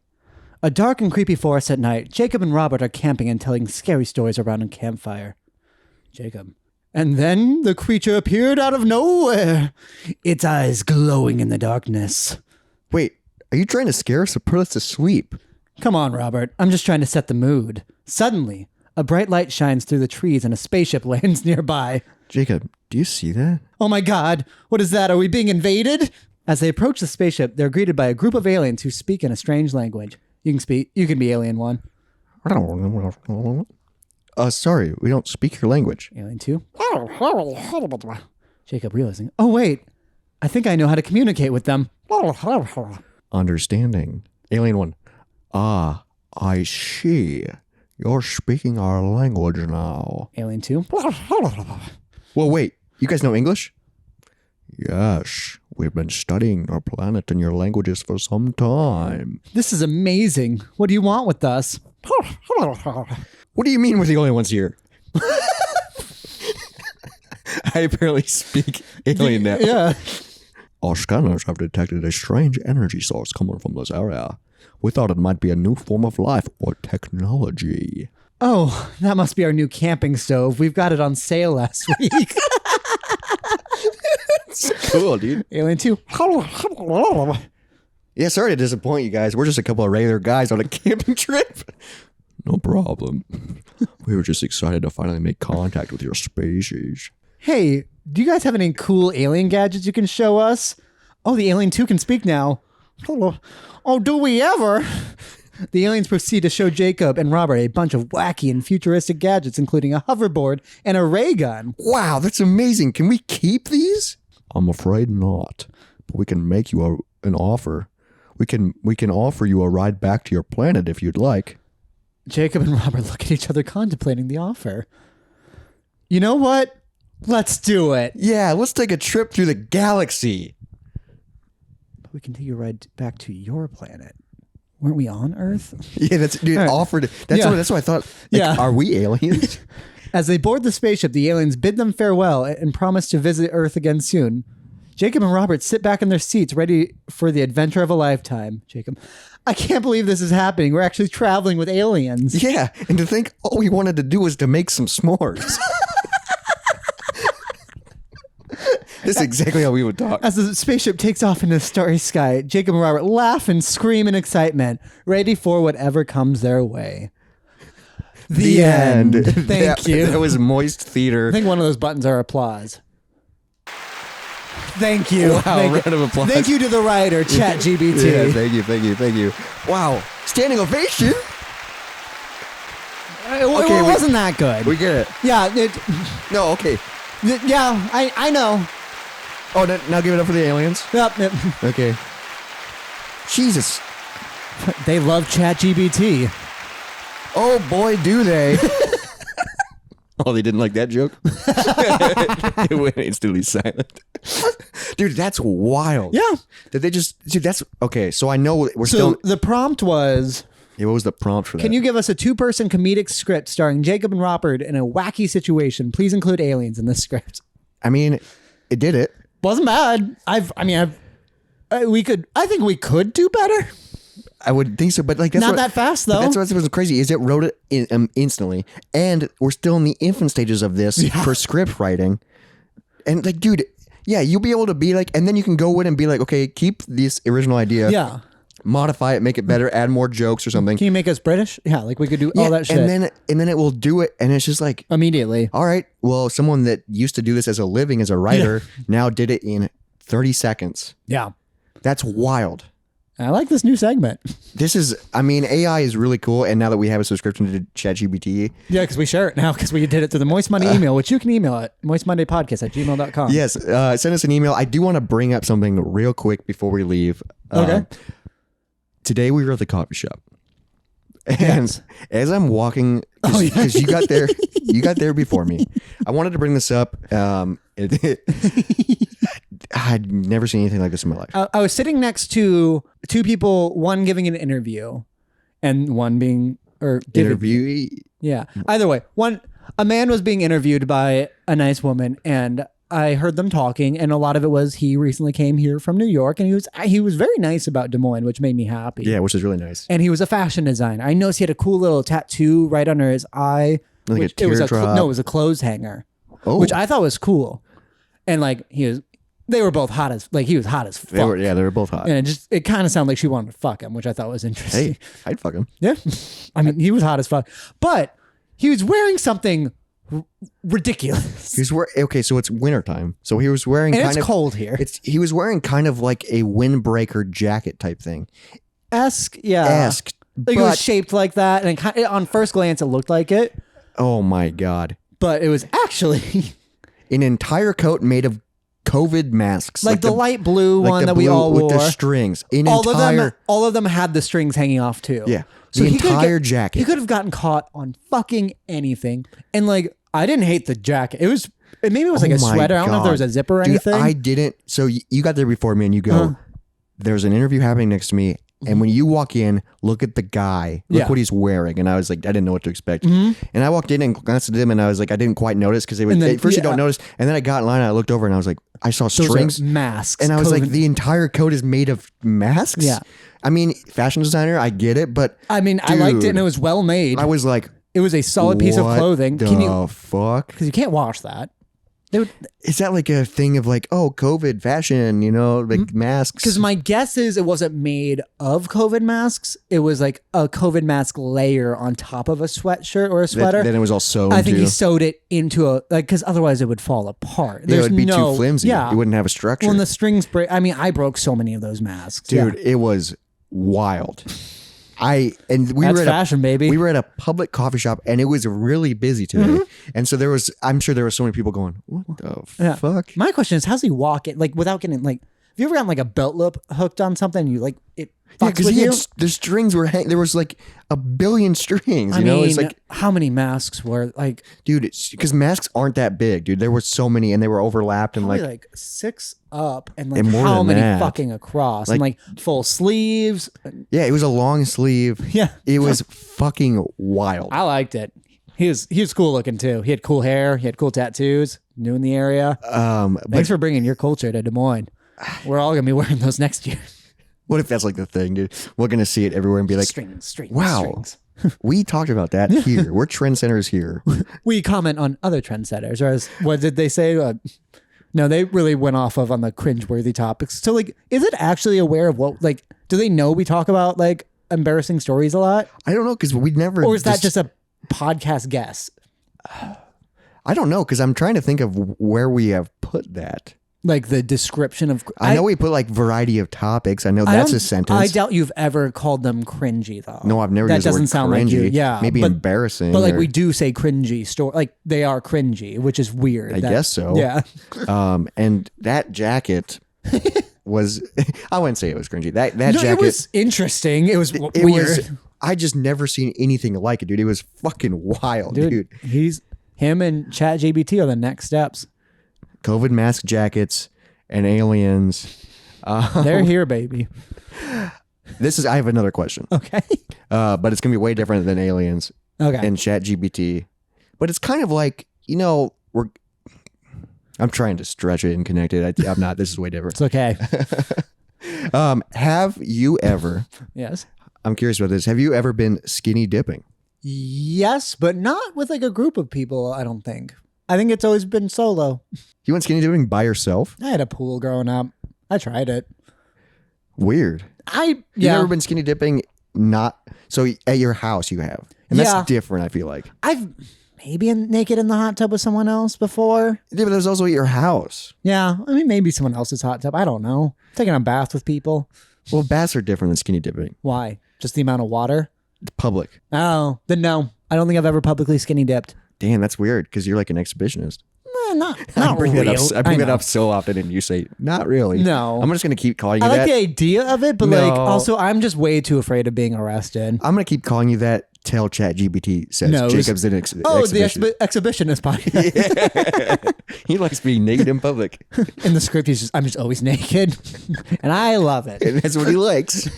a dark and creepy forest at night. Jacob and Robert are camping and telling scary stories around a campfire. Jacob: and then the creature appeared out of nowhere, its eyes glowing in the darkness. Wait, are you trying to scare us or put us to sleep? Come on, Robert. I'm just trying to set the mood. Suddenly, a bright light shines through the trees and a spaceship lands nearby. Jacob, do you see that? Oh my god, what is that? Are we being invaded? As they approach the spaceship, they're greeted by a group of aliens who speak in a strange language. You can be Alien 1. Sorry, we don't speak your language. Alien 2. Jacob realizing, oh wait, I think I know how to communicate with them. Understanding. Alien 1. Ah, I see. You're speaking our language now. Alien 2. Well, wait, you guys know English? Yes, we've been studying our planet and your languages for some time. This is amazing. What do you want with us? What do you mean we're the only ones here? I apparently speak alien now. Yeah. Our scanners have detected a strange energy source coming from this area. We thought it might be a new form of life or technology. Oh, that must be our new camping stove. We've got it on sale last week. Cool, dude. Alien 2. Yeah, sorry to disappoint you guys. We're just a couple of regular guys on a camping trip. No problem. We were just excited to finally make contact with your species. Hey, do you guys have any cool alien gadgets you can show us? Oh, the Alien 2 can speak now. Oh, do we ever? The aliens proceed to show Jacob and Robert a bunch of wacky and futuristic gadgets, including a hoverboard and a ray gun. Wow, that's amazing. Can we keep these? I'm afraid not. But we can make you an offer. We can offer you a ride back to your planet if you'd like. Jacob and Robert look at each other contemplating the offer. You know what? Let's do it. Yeah, let's take a trip through the galaxy. We can take a ride back to your planet. Weren't we on Earth? Yeah, that's dude. All right. Offered. That's what I thought. Like, Yeah. Are we aliens? As they board the spaceship, the aliens bid them farewell and promise to visit Earth again soon. Jacob and Robert sit back in their seats, ready for the adventure of a lifetime. Jacob: I can't believe this is happening. We're actually traveling with aliens. Yeah, and to think all we wanted to do was to make some s'mores. This is exactly how we would talk. As the spaceship takes off into the starry sky, Jacob and Robert laugh and scream in excitement, ready for whatever comes their way. The end. Thank you. That was moist theater. I think one of those buttons are applause. Thank you. Wow, Thank round of applause. Thank you to the writer, ChatGPT. Yeah, thank you. Wow, standing ovation. It wasn't that good. We get it. Yeah. No, okay. Yeah, I know. Oh, now give it up for the aliens. Yep. Okay. Jesus. They love ChatGPT. Oh boy, do they. Oh, they didn't like that joke? It went instantly silent. Dude, that's wild. Yeah. Did they just... Dude, that's... Okay, so I know we're So still... the prompt was... Yeah, what was the prompt for that? Can you give us a 2-person comedic script starring Jacob and Robert in a wacky situation? Please include aliens in this script. I mean, it did it. Wasn't bad. I think we could do better. I would think so, but like that's Not that fast, though. That's what's crazy is it wrote it instantly, and we're still in the infant stages of this for script writing. And like, dude, yeah, you'll be able to be like, and then you can go in and be like, okay, keep this original idea, Yeah. modify it, make it better, add more jokes or something. Can you make us British? Yeah, like we could do all that shit. And then it will do it, and it's just like immediately. all right, well, someone that used to do this as a living as a writer now did it in 30 seconds. Yeah. That's wild. I like this new segment. This is, I mean, AI is really cool. And now that we have a subscription to ChatGPT. Yeah, because we share it now because we did it through the Moist Monday email, which you can email at moistmondaypodcast@gmail.com. Yes. Send us an email. I do want to bring up something real quick before we leave. Okay. Today we were at the coffee shop. And as I'm walking, because you got there before me. I wanted to bring this up. I'd never seen anything like this in my life. I was sitting next to 2 people, one giving an interview and one being Interviewee. Yeah. Either way, a man was being interviewed by a nice woman, and I heard them talking, and a lot of it was he recently came here from New York, and he was very nice about Des Moines, which made me happy. Yeah, which is really nice. And he was a fashion designer. I noticed he had a cool little tattoo right under his eye. Like it was a clothes hanger, which I thought was cool. And like they were both hot as he was hot as fuck. They were both hot. And it kind of sounded like she wanted to fuck him, which I thought was interesting. Hey, I'd fuck him. Yeah. I mean, he was hot as fuck, but he was wearing something ridiculous. Okay, so it's wintertime. So he was wearing and it's cold here. He was wearing kind of like a windbreaker jacket type thing. Like But, it was shaped like that, and on first glance it looked like it. Oh my God. But it was actually an entire coat made of COVID masks. Like the light blue one that we all wore. With the strings. All of them had the strings hanging off too. Yeah. So the entire jacket. He could have gotten caught on fucking anything. And like, I didn't hate the jacket. Maybe it was like a sweater. I don't know if there was a zipper or anything. I didn't. So you got there before me and you go, there's an interview happening next to me. And when you walk in, look at the guy. Look what he's wearing. And I was like, I didn't know what to expect. And I walked in and glanced at him and I was like, I didn't quite notice because at first you don't notice. And then I got in line and I looked over and I was like, I saw strings. Masks. And I was like, the entire coat is made of masks? Yeah. I mean, fashion designer, I get it, but I mean, I liked it and it was well made. I was like, it was a solid piece of clothing. The fuck? Because you can't wash that. Is that like a thing of like, oh, COVID fashion, like masks? Because my guess is it wasn't made of COVID masks. It was like a COVID mask layer on top of a sweatshirt or a sweater. Then it was all sewn. I think he sewed it into because otherwise it would fall apart. It would be too flimsy. Yeah. It wouldn't have a structure. When the strings break, I mean, I broke so many of those masks. Dude, it was wild. That's fashion, baby. We were at a public coffee shop and it was really busy today. And so I'm sure there were so many people going, what the fuck? My question is, how's he walk it? Like without getting have you ever gotten like a belt loop hooked on something? And you like it fucks with you? The strings were there was like a billion strings, I mean, it's like, how many masks were like, dude, because masks aren't that big, dude. There were so many and they were overlapped and like 6 up and and more how than many that. fucking across and like full sleeves. Yeah, it was a long sleeve. Yeah. It was fucking wild. I liked it. He was cool looking too. He had cool hair. He had cool tattoos. New in the area. Thanks for bringing your culture to Des Moines. We're all gonna be wearing those next year. What if that's like the thing, dude? We're gonna see it everywhere and be like, strings, wow. We talked about that here. We're trendsetters here. We comment on other trendsetters, or as what did they say? No, they really went off on the cringeworthy topics. So, like, is it actually aware of what? Like, do they know we talk about like embarrassing stories a lot? I don't know because we never. Or is that just a podcast guess? I don't know because I'm trying to think of where we have put that. like the description of. I know we put like variety of topics. I know that's a sentence. I doubt you've ever called them cringy though. No, I've never That used the word doesn't sound cringy. like you. Yeah, maybe but, embarrassing. But like or- we do say cringy store. Like they are cringy, which is weird. I guess so. Yeah. And that jacket was. I wouldn't say it was cringy. That No, jacket it was interesting. It was it weird. was. I just never seen anything like it, dude. It was fucking wild, dude. Him and ChatGPT are the next steps. COVID mask jackets and aliens. They're here, baby. I have another question. Okay. But it's gonna be way different than aliens Okay. and ChatGPT. But it's kind of like, I'm trying to stretch it and connect it. I'm not. This is way different. It's okay. Have you ever? Yes. I'm curious about this. Have you ever been skinny dipping? Yes, but not with like a group of people, I don't think. I think it's always been solo. You went skinny dipping by yourself? I had a pool growing up. I tried it. Weird. You've never been skinny dipping? So at your house you have. And that's different, I feel like. I've maybe been naked in the hot tub with someone else before. Yeah, but there's also at your house. Yeah, I mean maybe someone else's hot tub. I don't know. Taking a bath with people. Well, baths are different than skinny dipping. Why? Just the amount of water? It's public. Oh, then no. I don't think I've ever publicly skinny dipped. Damn, that's weird because you're like an exhibitionist. Not I bring real. I bring that up so often and you say, not really. No. I'm just going to keep calling you I like that. the idea of it, but No. like also I'm just way too afraid of being arrested. I'm going to keep calling you that till ChatGPT says No, Jacob's an exhibitionist. The exhibitionist podcast. He likes being naked in public. In the script, I'm just always naked, and I love it. And that's what he likes.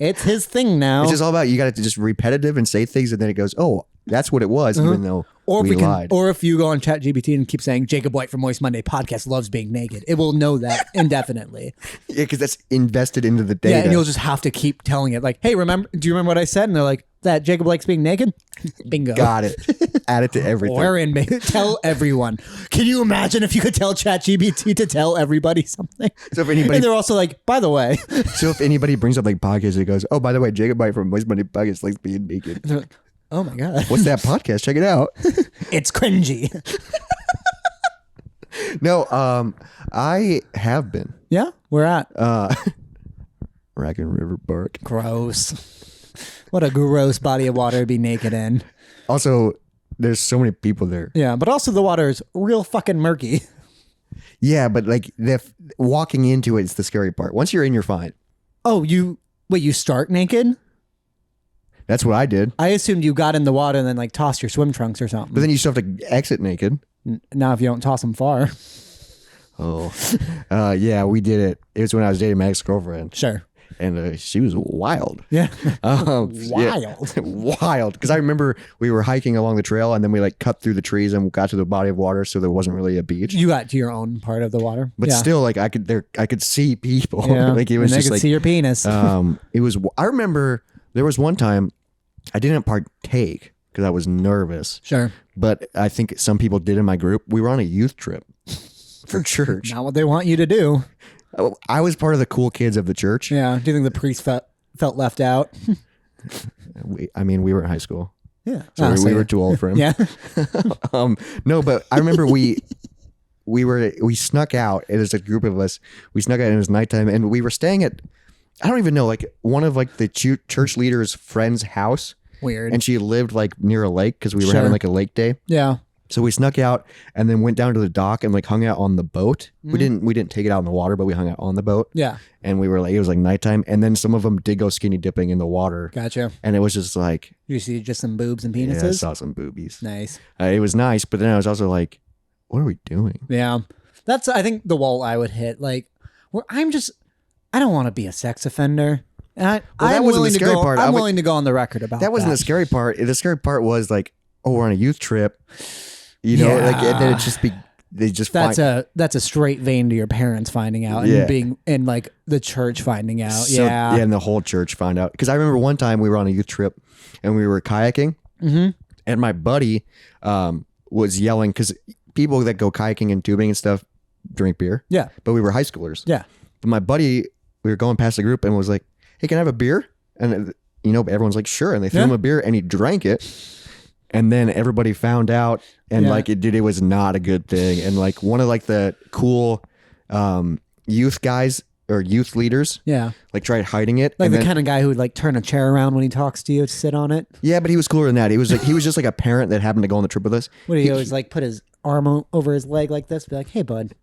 It's his thing now. It's just all about you got to just repetitive and say things, and then it goes, "Oh, that's what it was," even though we lied. Or if you go on ChatGPT and keep saying Jacob White from Moist Monday podcast loves being naked, it will know that indefinitely. Yeah, because that's invested into the data. Yeah, and you'll just have to keep telling it like, "Hey, do you remember what I said?" And they're like, "That Jacob likes being naked." Bingo. Got it. Add it to everything. Or tell everyone. Can you imagine if you could tell ChatGPT to tell everybody something? So if anybody, And they're also like, by the way. so if anybody brings up like podcasts, it goes, "Oh, by the way, Jacob White from Moist Monday podcast likes being naked." They're like, oh my God. What's that podcast? Check it out. It's cringy. No, I have been. Yeah? Where at? Raccoon River Park. Gross. What a gross body of water to be naked in. Also, there's so many people there. Yeah, but also the water is real fucking murky. Yeah, but like walking into it's the scary part. Once you're in, you're fine. Oh, you start naked? That's what I did. I assumed you got in the water and then like tossed your swim trunks or something. But then you still have to exit naked. Now if you don't toss them far. Oh, yeah, we did it. It was when I was dating my ex-girlfriend. Sure. And she was wild. Yeah. Wild. Wild. Because I remember we were hiking along the trail and then we like cut through the trees and got to the body of water. So there wasn't really a beach. You got to your own part of the water. But yeah. still, like I could see people. Yeah. Like it was and just I could like see your penis. I remember there was one time I didn't partake because I was nervous. Sure. But I think some people did in my group. We were on a youth trip for church. Not what they want you to do. I was part of the cool kids of the church. Yeah. Do you think the priest felt left out? We were in high school. Yeah. So we were too old for him. Yeah. No, but I remember we snuck out. It was a group of us. We snuck out and it was nighttime and we were staying at, I don't even know, like one of like the church leader's friend's house. Weird. And she lived like near a lake because we were having like a lake day. Yeah. So we snuck out and then went down to the dock and like hung out on the boat. Mm-hmm. We didn't take it out in the water, but we hung out on the boat. Yeah. And we were like, it was like nighttime. And then some of them did go skinny dipping in the water. Gotcha. And it was just like, You see just some boobs and yeah, I penises? saw some boobies. Nice. It was nice, but then I was also like, what are we doing? Yeah. That's, I think, the wall I would hit. Like, where I don't want to be a sex offender. And I'm willing to go. I'm willing to go on the record about that. That wasn't the scary part. The scary part was like, oh, we're on a youth trip. You know, like and then it just that's a straight vein to your parents finding out and being in like the church finding out. So, yeah, and the whole church found out. Because I remember one time we were on a youth trip and we were kayaking, and my buddy was yelling because people that go kayaking and tubing and stuff drink beer. Yeah, but we were high schoolers. Yeah, but my buddy, we were going past the group and was like, "Hey, can I have a beer?" And everyone's like, "Sure." And they threw him a beer and he drank it. And then everybody found out, and like it was not a good thing. And like one of like the cool youth guys or youth leaders. Yeah. Like tried hiding it. Like and the then, kind of guy who would like turn a chair around when he talks to you to sit on it. yeah, but he was cooler than that. He was just like a parent that happened to go on the trip with us. What do you always like put his arm over his leg like this? Be like, hey, bud,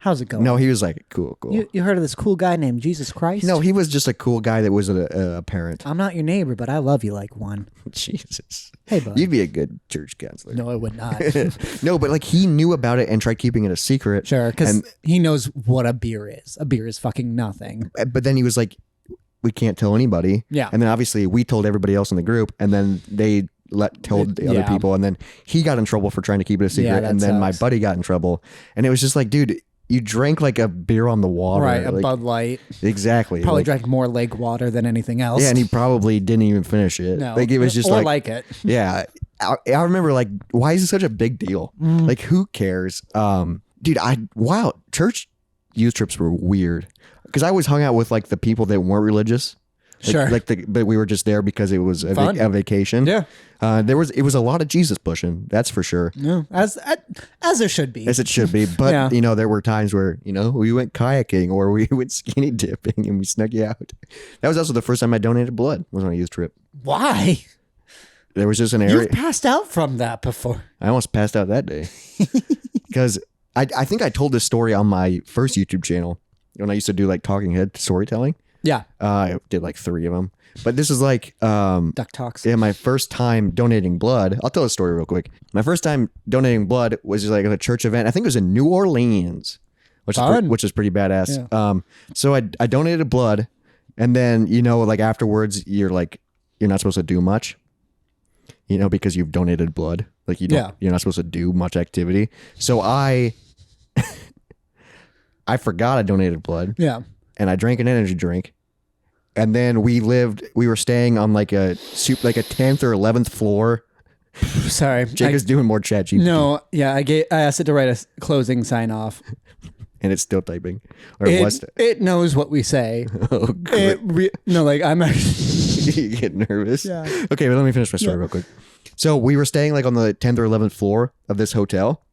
how's it going? No, he was like, cool. You heard of this cool guy named Jesus Christ? No, he was just a cool guy that was a parent. I'm not your neighbor, but I love you like one. Jesus. Hey, bud. You'd be a good church counselor. No, I would not. No, but like he knew about it and tried keeping it a secret. Sure, because he knows what a beer is. A beer is fucking nothing. But then he was like, we can't tell anybody. Yeah. And then obviously we told everybody else in the group, and then they told the other people, and then he got in trouble for trying to keep it a secret, and then my buddy got in trouble, and it was just like, dude, you drank like a beer on the water, Right, a like, Bud Light. Exactly. Probably like, drank more lake water than anything else. yeah, and he probably didn't even finish it. No, like it was just or like it. Yeah, I remember like, why is it such a big deal? Like, who cares? Dude, church youth trips were weird because I always hung out with like the people that weren't religious. Like, Sure. but we were just there because it was a vacation. Yeah. It was a lot of Jesus pushing. That's for sure. Yeah, as there should be. As it should be. But, Yeah. you know, there were times where, you know, we went kayaking or we went skinny dipping and we snuck you out. That was also the first time I donated blood, was on a youth trip. Why? There was just an area. You've passed out from that before. I almost passed out that day. Because I think I told this story on my first YouTube channel when I used to do like talking head storytelling. Yeah. I did like 3 of them. But this is like Duck Talks. yeah, my first time donating blood. I'll tell a story real quick. My first time donating blood was like at a church event. I think it was in New Orleans, which is pretty badass. Yeah. So I donated blood, and then, you know, like afterwards you're not supposed to do much, you know, because you've donated blood. Like you're not supposed to do much activity. So I forgot I donated blood. Yeah. And I drank an energy drink. And then we were staying on like a 10th or 11th floor. Sorry. Jacob's doing more chat GPT. No, yeah, I asked it to write a closing sign off. And it's still typing. Or was it? It knows what we say. Oh, good. I'm actually... You get nervous? Yeah. Okay, but let me finish my story real quick. So we were staying like on the 10th or 11th floor of this hotel.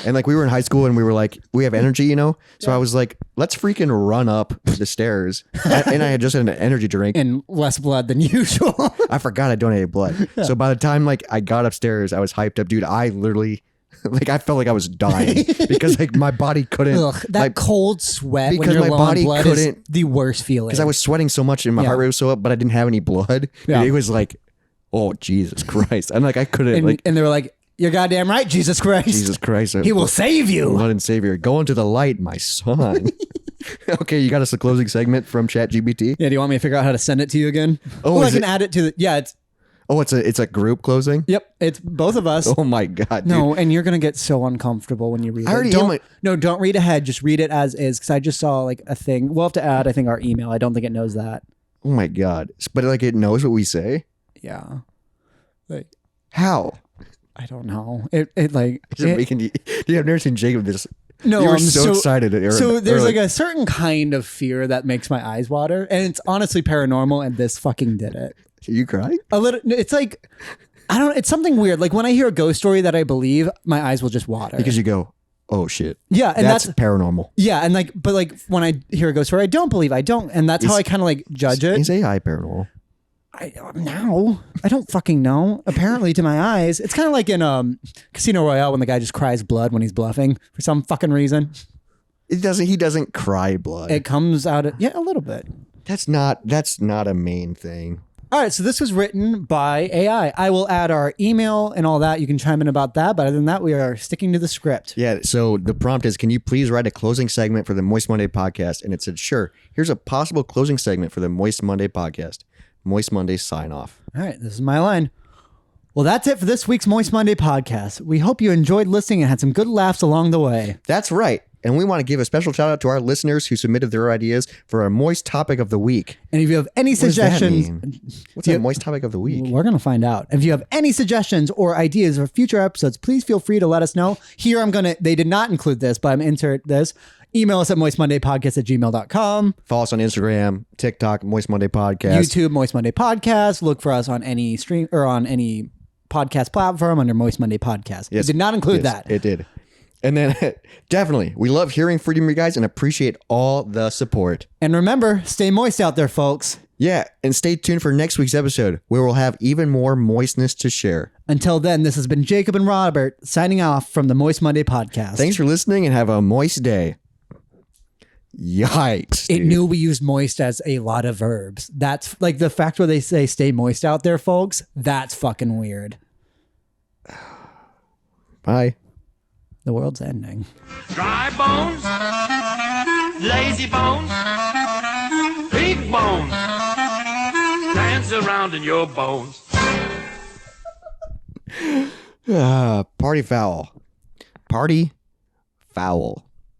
And like we were in high school and we were like, we have energy, you know? So I was like, let's freaking run up the stairs. And I had just had an energy drink. And less blood than usual. I forgot I donated blood. Yeah. So by the time like I got upstairs, I was hyped up. Dude, I literally, like I felt like I was dying because like my body couldn't. Ugh, that cold sweat because when you're my low body on blood couldn't, is the worst feeling. Because I was sweating so much and my heart rate was so up, but I didn't have any blood. Yeah. It was like, oh, Jesus Christ. I'm like, I couldn't and they were like, you're goddamn right, Jesus Christ. Jesus Christ. He will save you. Blood and Savior. Go into the light, my son. Okay, you got us a closing segment from ChatGPT? Yeah, do you want me to figure out how to send it to you again? Oh, I can add it to the... Yeah, it's... Oh, it's a group closing? Yep, it's both of us. Oh my God, dude. No, and you're going to get so uncomfortable when you read it. Don't read ahead. Just read it as is, because I just saw like a thing. We'll have to add, I think, our email. I don't think it knows that. Oh my God. But like it knows what we say? Yeah. Like, how? I don't know. It like... Dude, I've never seen Jacob this... No, you were so excited. So there's like a certain kind of fear that makes my eyes water, and it's honestly paranormal, and this fucking did it. Are you crying? A little. It's like, I don't. It's something weird. Like when I hear a ghost story that I believe, my eyes will just water because you go, oh shit. Yeah, and that's paranormal. Yeah, and like, but like when I hear a ghost story, I don't believe. I don't, and that's how I kind of like judge it. Is AI paranormal? I don't fucking know. Apparently, to my eyes, it's kind of like in Casino Royale when the guy just cries blood when he's bluffing for some fucking reason. It doesn't. He doesn't cry blood. It comes out. A little bit. That's not a main thing. All right, so this was written by AI. I will add our email and all that. You can chime in about that. But other than that, we are sticking to the script. Yeah, so the prompt is, can you please write a closing segment for the Moist Monday podcast? And it said, sure. Here's a possible closing segment for the Moist Monday podcast. Moist Monday sign off. All right, this is my line. Well, that's it for this week's Moist Monday podcast. We hope you enjoyed listening and had some good laughs along the way. That's right. And we want to give a special shout out to our listeners who submitted their ideas for our moist topic of the week. And if you have any suggestions... What's a moist topic of the week? We're going to find out. If you have any suggestions or ideas for future episodes, please feel free to let us know. Here, they did not include this, but I'm insert this. Email us at moistmondaypodcast@gmail.com. Follow us on Instagram, TikTok, Moist Monday Podcast. YouTube, Moist Monday Podcast. Look for us on any stream or on any podcast platform under Moist Monday Podcast. Yes. It did not include that. It did. And then definitely, we love hearing from you guys and appreciate all the support. And remember, stay moist out there, folks. Yeah, and stay tuned for next week's episode where we'll have even more moistness to share. Until then, this has been Jacob and Robert signing off from the Moist Monday podcast. Thanks for listening and have a moist day. Yikes. It dude. knew we used moist as a lot of verbs. That's like the fact where they say stay moist out there, folks. That's fucking weird. Bye. The world's ending. Dry bones, lazy bones, big bones, dance around in your bones. Party foul. Party foul.